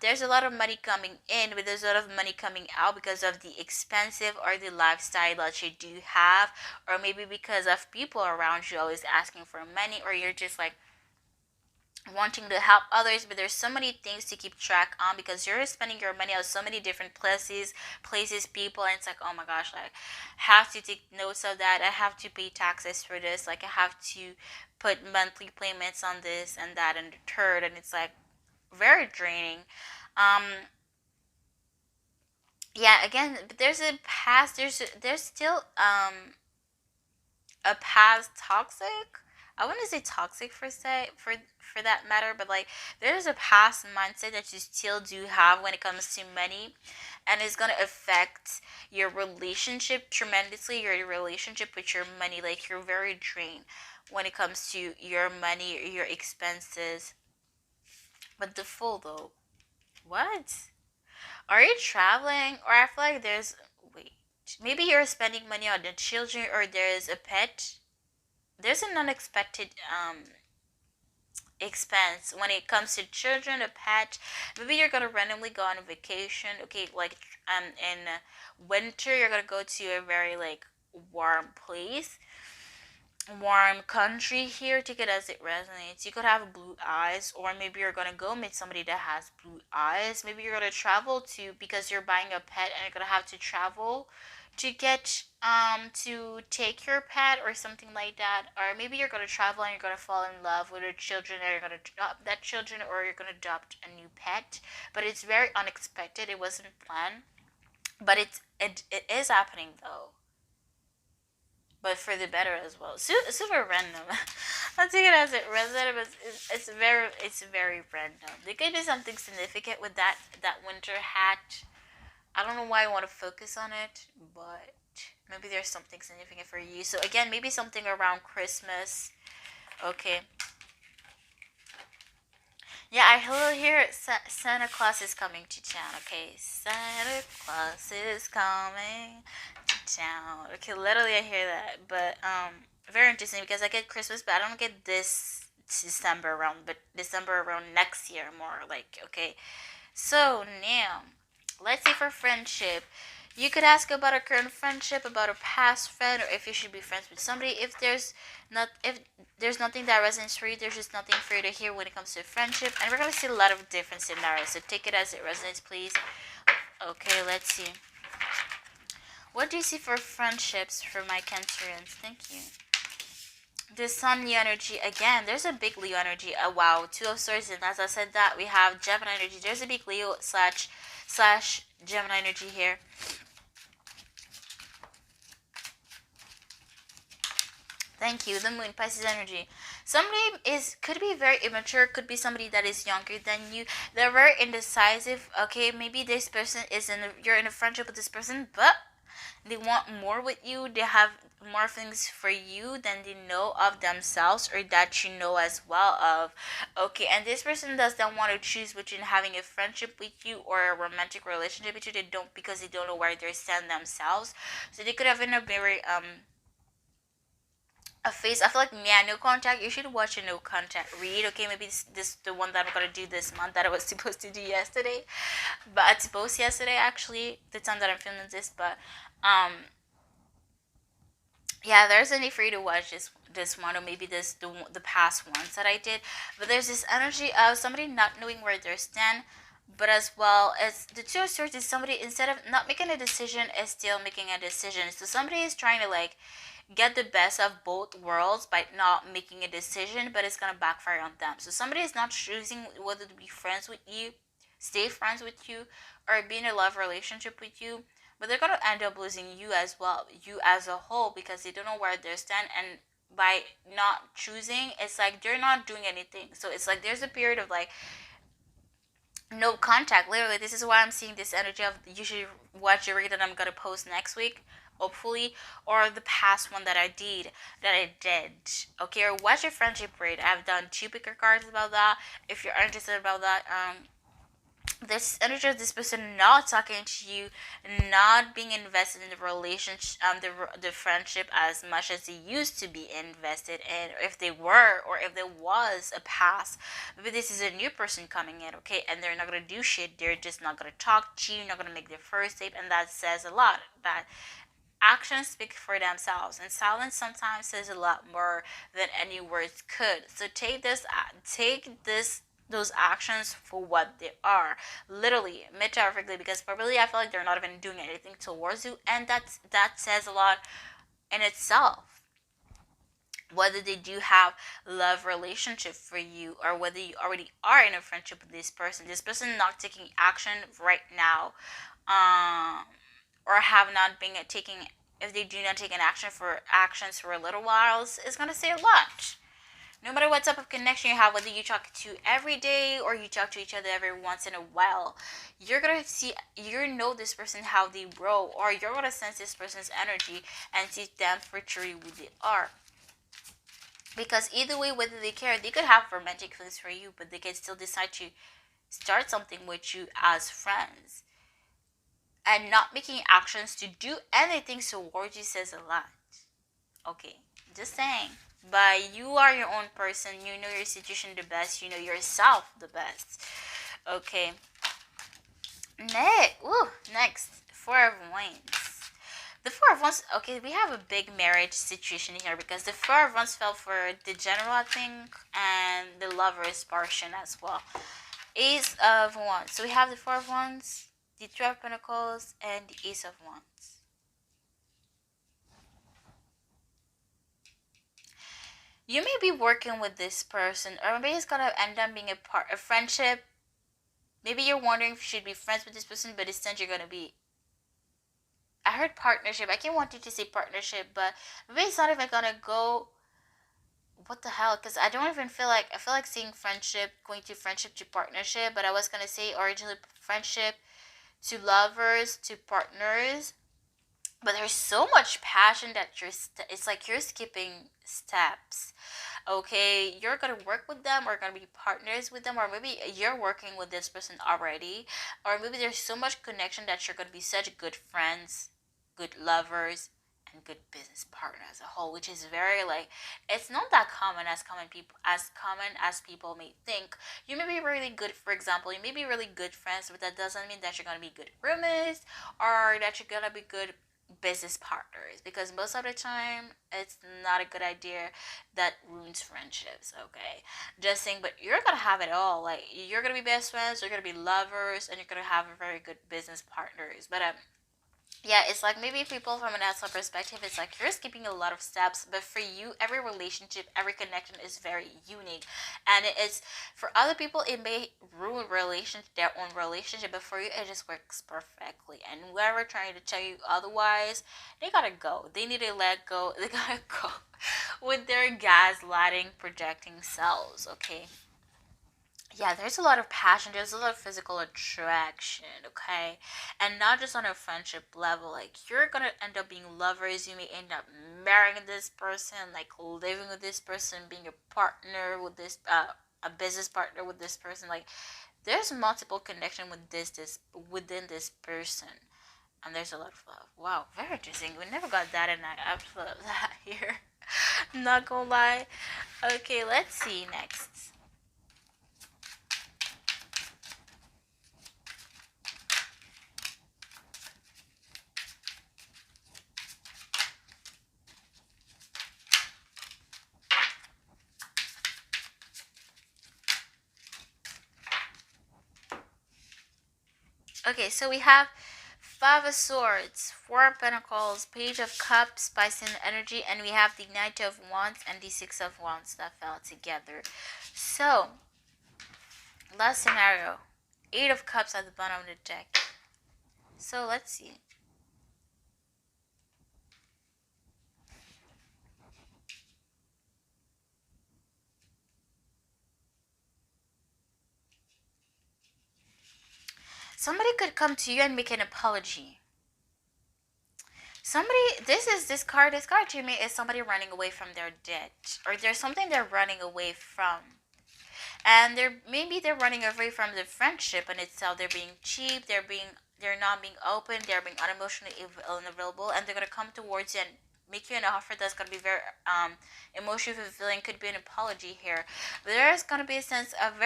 There's a lot of money coming in, but there's a lot of money coming out because of the expensive or the lifestyle that you do have, or maybe because of people around you always asking for money, or you're just like wanting to help others, but there's so many things to keep track on, because you're spending your money on so many different places, people, and it's like, oh my gosh, like I have to take notes of that, I have to pay taxes for this, like I have to put monthly payments on this and that and the third, and it's like very draining. Yeah, again, but there's a past, there's still a past toxic, I wouldn't say toxic for that matter, but like there's a past mindset that you still do have when it comes to money, and it's gonna affect your relationship tremendously, your relationship with your money. Like you're very drained when it comes to your money or your expenses. But the Fool though, what? Are you traveling? Or I feel like there's, wait, maybe you're spending money on the children, or there's a pet. There's an unexpected expense when it comes to children, a pet. Maybe you're gonna randomly go on a vacation. Okay, like in winter you're gonna go to a very like warm place, warm country here. Take it as it resonates. You could have blue eyes, or maybe you're gonna go meet somebody that has blue eyes. Maybe you're gonna travel to, because you're buying a pet and you're gonna have to travel to get to take your pet or something like that. Or maybe you're gonna travel and you're gonna fall in love with your children, and you're gonna adopt that children, or you're gonna adopt a new pet. But it's very unexpected. It wasn't planned, but it is happening though, but for the better as well. Super random. I'll take it as it resonated, but it's very random. There could be something significant with that winter hat. I don't know why I want to focus on it, but maybe there's something significant for you. So again, maybe something around Christmas. Okay. Yeah, I hello here. Santa Claus is coming to town. Okay, Santa Claus is coming to town. Okay, literally I hear that, but very interesting because I get Christmas, but I don't get this December around, but December around next year more like. Okay, so now let's see for friendship. You could ask about a current friendship, about a past friend, or if you should be friends with somebody. If there's nothing that resonates for you, there's just nothing for you to hear when it comes to friendship. And we're gonna see a lot of different scenarios. So take it as it resonates, please. Okay, let's see. What do you see for friendships for my Cancerians? Thank you. The Sun Leo energy again. There's a big Leo energy. Wow, Two of Swords, and as I said that, we have Gemini energy. There's a big Leo slash Gemini energy here. Thank you. The Moon, Pisces energy. Somebody could be very immature, could be somebody that is younger than you. They're very indecisive. Okay, maybe this person you're in a friendship with this person, but they want more with you. They have more things for you than they know of themselves, or that you know as well of. Okay, and this person does not want to choose between having a friendship with you or a romantic relationship with you. They don't, because they don't know where they stand themselves. So they could have in a very a face. I feel like, yeah, no contact. You should watch a no contact read. Okay, maybe this the one that I'm gonna do this month that I was supposed to do yesterday, but it's supposed yesterday actually, the time that I'm filming this. But yeah, there's a need for you to watch this one, or maybe the past ones that I did. But there's this energy of somebody not knowing where they stand, but as well as the Two of Swords is somebody, instead of not making a decision, is still making a decision. So somebody is trying to like get the best of both worlds by not making a decision, but it's gonna backfire on them. So somebody is not choosing whether to be friends with you, stay friends with you, or be in a love relationship with you, but they're gonna end up losing you as well, you as a whole, because they don't know where they stand. And by not choosing, it's like they're not doing anything. So it's like there's a period of like no contact. Literally, this is why I'm seeing this energy of, you should watch the read that I'm gonna post next week, hopefully, or the past one that I did. Okay, or watch your friendship rate. I've done 2 picker cards about that. If you're interested about that, this energy of this person not talking to you, not being invested in the relationship, the friendship as much as they used to be invested in, or if they were, or if there was a past. Maybe this is a new person coming in, okay, and they're not gonna do shit. They're just not gonna talk to you, not gonna make their first step, and that says a lot. That actions speak for themselves, and silence sometimes says a lot more than any words could. So take those actions for what they are, literally, metaphorically, because probably I feel like they're not even doing anything towards you, and that says a lot in itself. Whether they do have love relationship for you, or whether you already are in a friendship with this person not taking action right now, or have not been taking, if they do not take an actions for a little while, it's gonna say a lot. No matter what type of connection you have, whether you talk to every day or you talk to each other every once in a while, you're gonna see, this person, how they grow, or you're gonna sense this person's energy and see them for truly who they are. Because either way, whether they care, they could have romantic feelings for you, but they can still decide to start something with you as friends. And not making actions to do anything towards you says a lot. Okay, just saying. But you are your own person. You know your situation the best. You know yourself the best. Okay. Next. Four of Wands. The Four of Wands, okay, we have a big marriage situation here because the Four of Wands fell for the General, I think, and the Lover's portion as well. Ace of Wands. So we have the Four of Wands, the Three of Pentacles, and the Ace of Wands. You may be working with this person, or maybe it's gonna end up being a friendship. Maybe you're wondering if you should be friends with this person, but instead you're gonna be. I heard partnership. I can't want you to say partnership, but maybe it's not even gonna go. What the hell? Because I don't even feel like, I feel like saying friendship, going to friendship to partnership, but I was gonna say originally friendship to lovers to partners. But there's so much passion that it's like you're skipping steps. Okay, you're gonna work with them or gonna be partners with them, or maybe you're working with this person already, or maybe there's so much connection that you're gonna be such good friends, good lovers, and good business partner as a whole, which is very like, it's not that common as people may think. You may be really good, for example, you may be really good friends, but that doesn't mean that you're gonna be good roommates or that you're gonna be good business partners, because most of the time it's not a good idea. That ruins friendships. Okay, just saying. But you're gonna have it all. Like, you're gonna be best friends, you're gonna be lovers, and you're gonna have a very good business partners. But yeah, it's like maybe people from an outside perspective, it's like you're skipping a lot of steps, but for you, every relationship, every connection is very unique, and it's, for other people it may ruin their own relationship, but for you it just works perfectly. And whoever trying to tell you otherwise, they gotta go. They need to let go. They gotta go with their gaslighting, projecting selves. Okay, yeah, there's a lot of passion, there's a lot of physical attraction, okay? And not just on a friendship level. Like, you're gonna end up being lovers, you may end up marrying this person, like living with this person, being a partner with this a business partner with this person. Like, there's multiple connection with this within this person. And there's a lot of love. Wow, very interesting. We never got that, and I absolutely love that here. Not gonna lie. Okay, let's see next. Okay, so we have Five of Swords, Four of Pentacles, Page of Cups, Pisces energy, and we have the Knight of Wands and the Six of Wands that fell together. So, last scenario, Eight of Cups at the bottom of the deck. So, let's see. Somebody could come to you and make an apology. This card to me is somebody running away from their debt, or there's something they're running away from, and they're running away from the friendship in itself. They're being cheap, they're not being open, they're being unemotionally unavailable, and they're gonna come towards you and make you an offer that's gonna be very emotionally fulfilling. Could be an apology here, but there's gonna be a sense of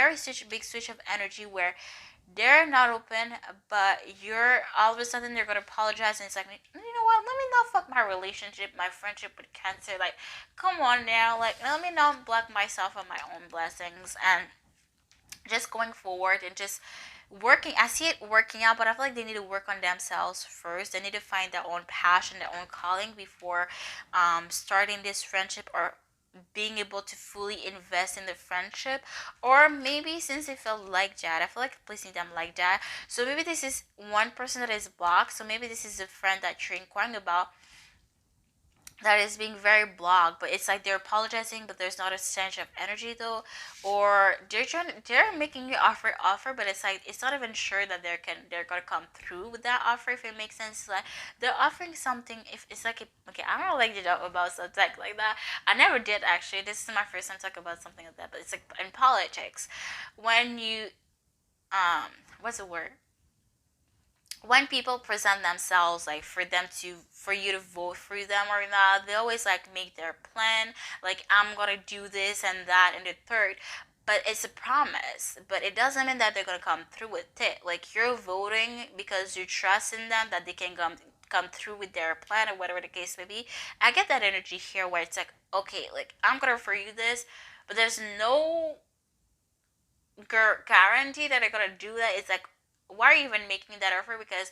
big switch of energy where they're not open, but you're all of a sudden they're gonna apologize, and it's like, you know what? Let me not fuck my relationship, my friendship with Cancer. Like, come on now, like, let me not block myself on my own blessings, and just going forward and just working. I see it working out, but I feel like they need to work on themselves first. They need to find their own passion, their own calling before starting this friendship, or being able to fully invest in the friendship. Or maybe since they feel like that, I feel like placing them like that, so maybe this is one person that is blocked, so maybe this is a friend that you're inquiring about, that is being very blocked, but it's like they're apologizing, but there's not a sense of energy though, or they're making you offer, but it's like it's not even sure that they're gonna come through with that offer, if it makes sense. Like they're offering something, if it's like okay, I don't like to talk about subject like that. I never did actually. This is my first time talking about something like that, but it's like in politics, when you what's the word, when people present themselves, like for you to vote for them or not, they always like make their plan, like I'm gonna do this and that and the third, but it's a promise, but it doesn't mean that they're gonna come through with it. Like you're voting because you trust in them that they can come through with their plan or whatever the case may be. I get that energy here where it's like, okay, like I'm gonna offer you this, but there's no guarantee that they're gonna do that. It's like, why are you even making that offer? Because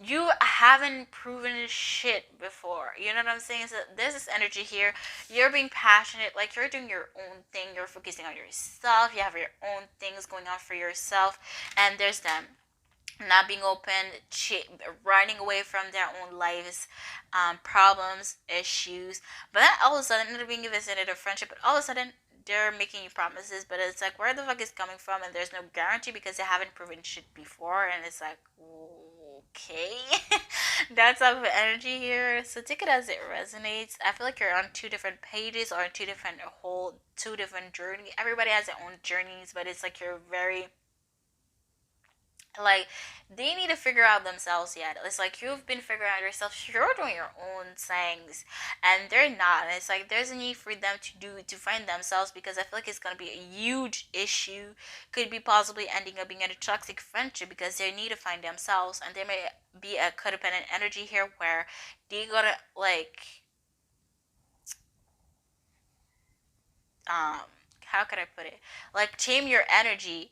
you haven't proven shit before. You know what I'm saying? So there's this energy here. You're being passionate, like you're doing your own thing. You're focusing on yourself. You have your own things going on for yourself. And there's them not being open, running away from their own lives, problems, issues. But then all of a sudden, not being visited a friendship, but all of a sudden, they're making you promises, but it's like, where the fuck is coming from? And there's no guarantee because they haven't proven shit before. And it's like, okay. That's of energy here. So take it as it resonates. I feel like you're on two different pages or two different journeys. Everybody has their own journeys, but it's like you're very like they need to figure out themselves yet. It's like you've been figuring out yourself. You're doing your own things, and they're not. And it's like there's a need for them to find themselves because I feel like it's gonna be a huge issue. Could be possibly ending up being in a toxic friendship because they need to find themselves, and there may be a codependent energy here where they gotta like um how can I put it, like tame your energy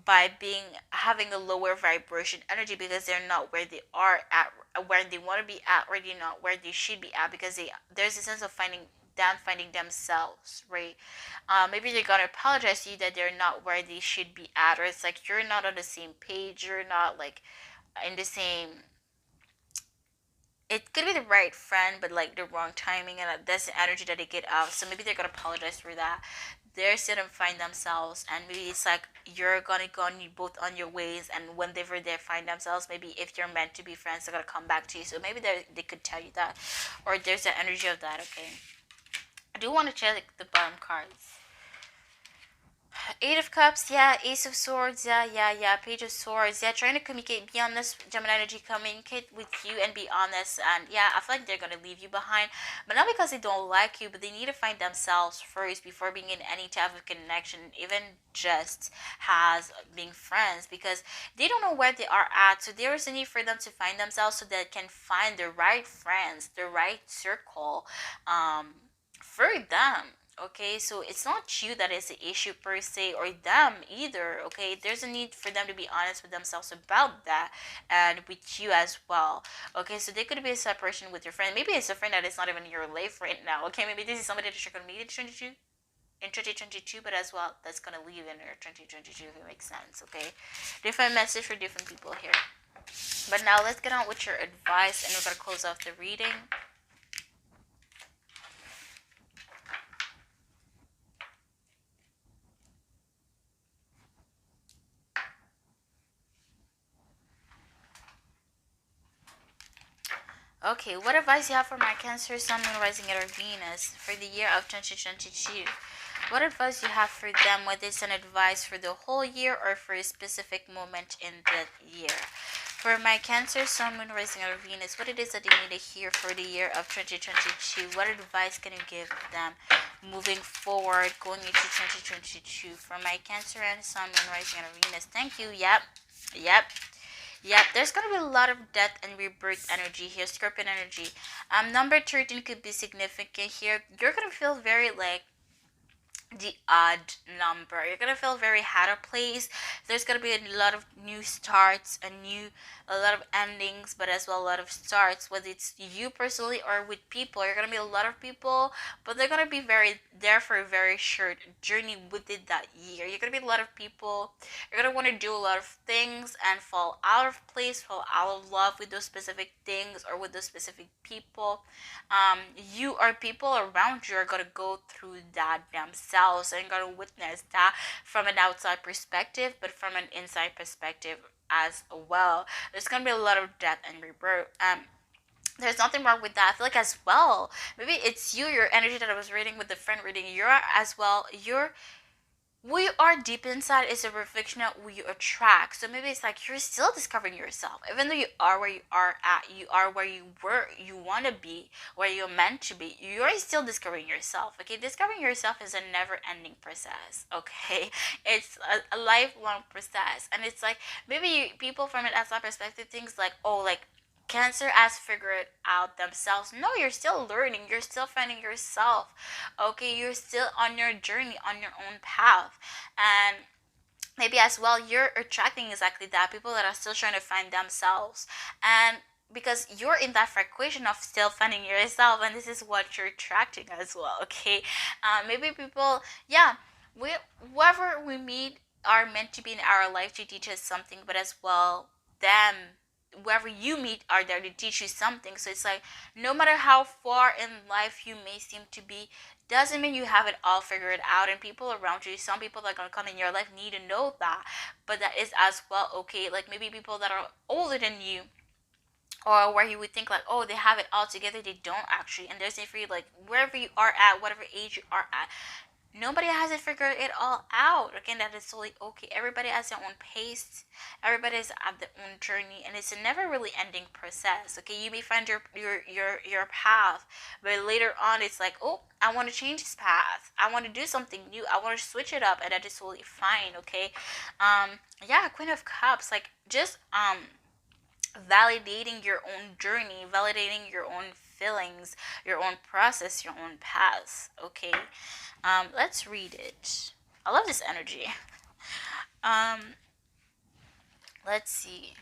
by being having a lower vibration energy because they're not where they are at, where they want to be at, or they're not where they should be at because there's a sense of finding themselves, right? Maybe they're gonna apologize to you that they're not where they should be at, or it's like you're not on the same page, you're not like in the same, it could be the right friend, but like the wrong timing, and that's the energy that they get out. So maybe they're gonna apologize for that. They're still gonna find themselves, and maybe it's like you're gonna go on you both on your ways, and whenever they find themselves, maybe if you're meant to be friends, they're gonna come back to you. So maybe they could tell you that, or there's the energy of that. Okay, I do want to check the bottom cards. Eight of Cups, yeah. Ace of Swords, yeah. Page of Swords, yeah. Trying to communicate, be honest, Gemini energy, communicate with you and be honest. And yeah, I feel like they're gonna leave you behind, but not because they don't like you, but they need to find themselves first before being in any type of connection, even just has being friends, because they don't know where they are at. So there is a need for them to find themselves so they can find the right friends, the right circle, for them. Okay, so it's not you that is the issue per se, or them either. Okay, there's a need for them to be honest with themselves about that, and with you as well. Okay, so there could be a separation with your friend. Maybe it's a friend that is not even in your life right now. Okay, maybe this is somebody that you're gonna meet in 2022, but as well that's gonna leave in your 2022, if it makes sense. Okay, different message for different people here. But now let's get on with your advice, and we're gonna close off the reading. Okay, what advice you have for my Cancer, Sun, Moon, Rising, or Venus for the year of 2022? What advice you have for them, whether it's an advice for the whole year or for a specific moment in the year? For my Cancer, Sun, Moon, Rising, or Venus, what it is that they need to hear for the year of 2022? What advice can you give them moving forward, going into 2022? For my Cancer and Sun, Moon, Rising, or Venus, thank you. Yep. Yeah, there's gonna be a lot of death and rebirth energy here, Scorpion energy. Number 13 could be significant here. You're gonna feel very like the odd number. You're gonna feel very out of place. There's gonna be a lot of new starts, a lot of endings, but as well a lot of starts. Whether it's you personally or with people, you're gonna meet a lot of people, but they're gonna be very there for a very short journey within that year. You're gonna meet a lot of people. You're gonna want to do a lot of things and fall out of place, fall out of love with those specific things or with those specific people. You or people around you are going to go through that themselves and going to witness that from an outside perspective, but from an inside perspective as well. There's going to be a lot of death and rebirth. There's nothing wrong with that. I feel like as well, maybe it's you, your energy that I was reading with the friend reading. You're as well. You're who you are deep inside is a reflection of who you attract. So maybe it's like you're still discovering yourself. Even though you are where you are at, you are where you want to be, where you're meant to be, you're still discovering yourself. Okay, discovering yourself is a never ending process. Okay, it's a lifelong process. And it's like maybe people from an outside perspective, things like, oh, like, Cancer has figured out themselves. No, you're still learning. You're still finding yourself. Okay, you're still on your journey, on your own path. And maybe as well, you're attracting exactly that. People that are still trying to find themselves. And because you're in that equation of still finding yourself, and this is what you're attracting as well. Okay, maybe people, yeah, we whoever we meet are meant to be in our life to teach us something, but as well, them whoever you meet are there to teach you something. So it's like no matter how far in life you may seem to be, doesn't mean you have it all figured out. And people around you, some people that are gonna come in your life need to know that. But that is as well okay. Like maybe people that are older than you, or where you would think like, oh, they have it all together, they don't actually. And there's a for you, like wherever you are at, whatever age you are at, nobody has it figured it all out. Again, that is totally okay. Everybody has their own pace. Everybody is at their own journey, and it's a never really ending process. Okay, you may find your path, but later on, it's like, oh, I want to change this path. I want to do something new. I want to switch it up, and that is totally fine. Okay, yeah, Queen of Cups, like just validating your own journey, validating your own feelings, your own process, your own path. Okay, let's read it. I love this energy. Um, let's see.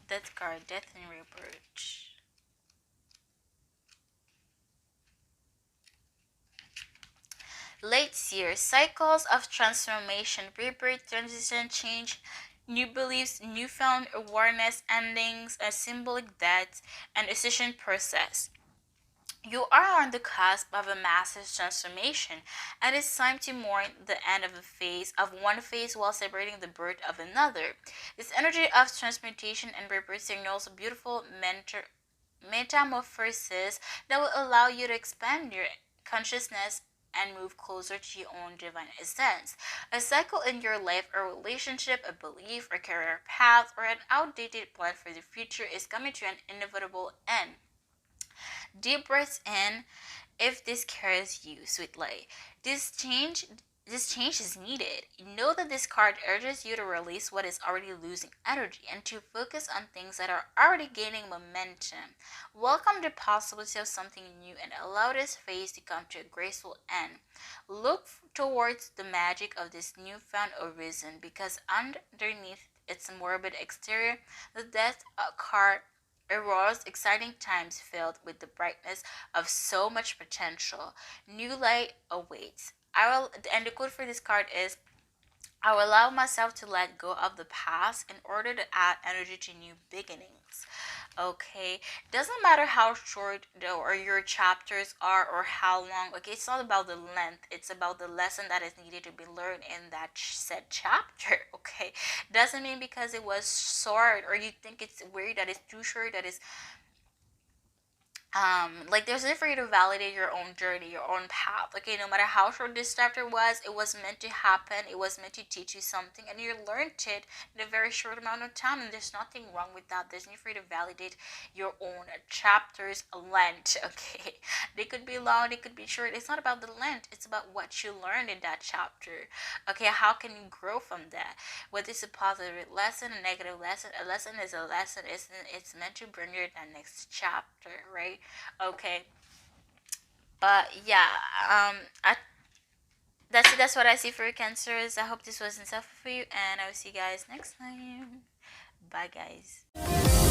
Death card, death and rebirth. Late year, cycles of transformation, rebirth, transition, change, new beliefs, newfound awareness, endings, a symbolic death, and decision process. You are on the cusp of a massive transformation, and it's time to mourn the end of one phase while celebrating the birth of another. This energy of transmutation and rebirth signals a beautiful metamorphosis that will allow you to expand your consciousness and move closer to your own divine essence. A cycle in your life, a relationship, a belief, a career path, or an outdated plan for the future is coming to an inevitable end. Deep breaths in if this carries you, sweet light. This change is needed. Know that this card urges you to release what is already losing energy and to focus on things that are already gaining momentum. Welcome the possibility of something new and allow this phase to come to a graceful end. Look towards the magic of this newfound horizon because underneath its morbid exterior, the death card Aurora's exciting times filled with the brightness of so much potential. New light awaits. And the code for this card is I will allow myself to let go of the past in order to add energy to new beginnings. Okay, doesn't matter how short or your chapters are or how long. Okay, it's not about the length, it's about the lesson that is needed to be learned in that said chapter. Okay, doesn't mean because it was short or you think it's weird that it's too short that is like there's a way for you to validate your own journey, your own path. Okay, no matter how short this chapter was, it was meant to happen, it was meant to teach you something, and you learned it in a very short amount of time, and there's nothing wrong with that. There's no need for you to validate your own chapters length. Okay, they could be long, they could be short. It's not about the length, it's about what you learned in that chapter. Okay, how can you grow from that? Whether it's a positive lesson, a negative lesson, a lesson is a lesson. It's meant to bring you to that next chapter, right? Okay. But yeah, that's it. That's what I see for Cancers. I hope this was insightful for you, and I will see you guys next time. Bye, guys.